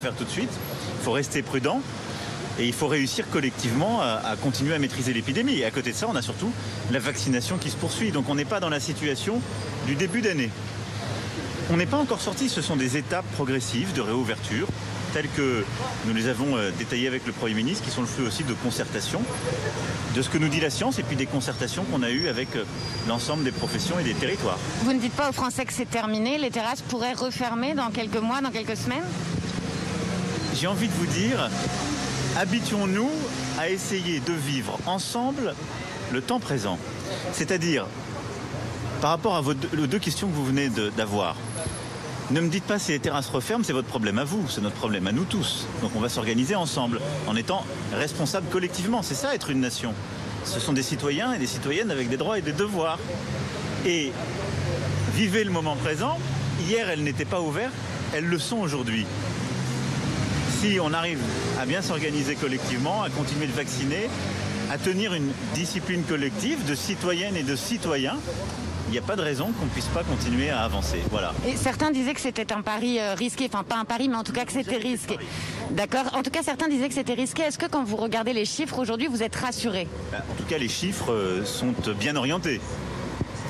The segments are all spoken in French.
Faire tout de suite, il faut rester prudent et il faut réussir collectivement à continuer à maîtriser l'épidémie. Et à côté de ça, on a surtout la vaccination qui se poursuit. Donc on n'est pas dans la situation du début d'année. On n'est pas encore sorti, ce sont des étapes progressives de réouverture, telles que nous les avons détaillées avec le Premier ministre, qui sont le fruit aussi de concertations, de ce que nous dit la science et puis des concertations qu'on a eues avec l'ensemble des professions et des territoires. Vous ne dites pas aux Français que c'est terminé, les terrasses pourraient refermer dans quelques mois, dans quelques semaines ? J'ai envie de vous dire, habituons-nous à essayer de vivre ensemble le temps présent. C'est-à-dire, par rapport à vos deux questions que vous venez d'avoir, ne me dites pas si les terrasses referment, c'est votre problème à vous, c'est notre problème à nous tous. Donc on va s'organiser ensemble, en étant responsables collectivement. C'est ça, être une nation. Ce sont des citoyens et des citoyennes avec des droits et des devoirs. Et vivez le moment présent. Hier, elles n'étaient pas ouvertes, elles le sont aujourd'hui. Si on arrive à bien s'organiser collectivement, à continuer de vacciner, à tenir une discipline collective de citoyennes et de citoyens, il n'y a pas de raison qu'on ne puisse pas continuer à avancer. Voilà. Et certains disaient que c'était un pari risqué, enfin pas un pari, mais en tout cas que c'était risqué. D'accord. En tout cas, certains disaient que c'était risqué. Est-ce que quand vous regardez les chiffres aujourd'hui, vous êtes rassuré ? En tout cas, les chiffres sont bien orientés.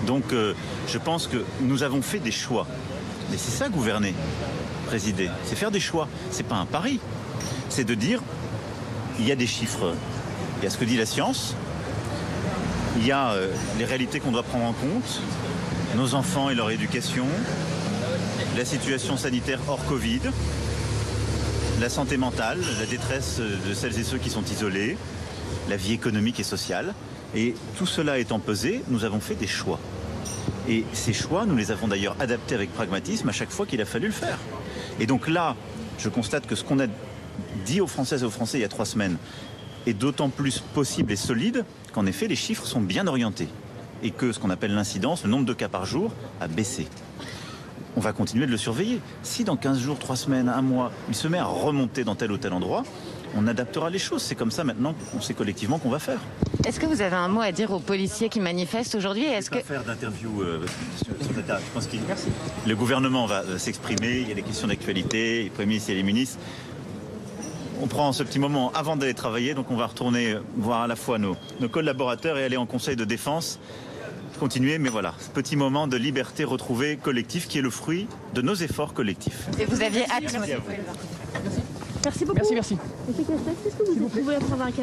Donc, je pense que nous avons fait des choix. Mais c'est ça, gouverner, présider. C'est faire des choix. C'est pas un pari. C'est de dire, il y a des chiffres. Il y a ce que dit la science. Il y a les réalités qu'on doit prendre en compte, nos enfants et leur éducation, la situation sanitaire hors Covid, la santé mentale, la détresse de celles et ceux qui sont isolés, la vie économique et sociale. Et tout cela étant pesé, nous avons fait des choix. Et ces choix, nous les avons d'ailleurs adaptés avec pragmatisme à chaque fois qu'il a fallu le faire. Et donc là, je constate que ce qu'on a dit aux Françaises et aux Français il y a 3 semaines est d'autant plus possible et solide qu'en effet, les chiffres sont bien orientés et que ce qu'on appelle l'incidence, le nombre de cas par jour, a baissé. On va continuer de le surveiller. Si dans 15 jours, 3 semaines, 1 mois, il se met à remonter dans tel ou tel endroit, on adaptera les choses. C'est comme ça maintenant qu'on sait collectivement qu'on va faire. Est-ce que vous avez un mot à dire aux policiers qui manifestent aujourd'hui ? Je ne vais pas faire d'interview sur cette étape. Je pense que le gouvernement va s'exprimer, il y a des questions d'actualité, les premiers ministres et les ministres. On prend ce petit moment avant d'aller travailler, donc on va retourner voir à la fois nos collaborateurs et aller en conseil de défense, continuer, mais voilà, ce petit moment de liberté retrouvée collective qui est le fruit de nos efforts collectifs. Et vous aviez hâte. Merci à vous. Merci beaucoup. Merci. Monsieur Castex, est-ce que vous pouvez prendre un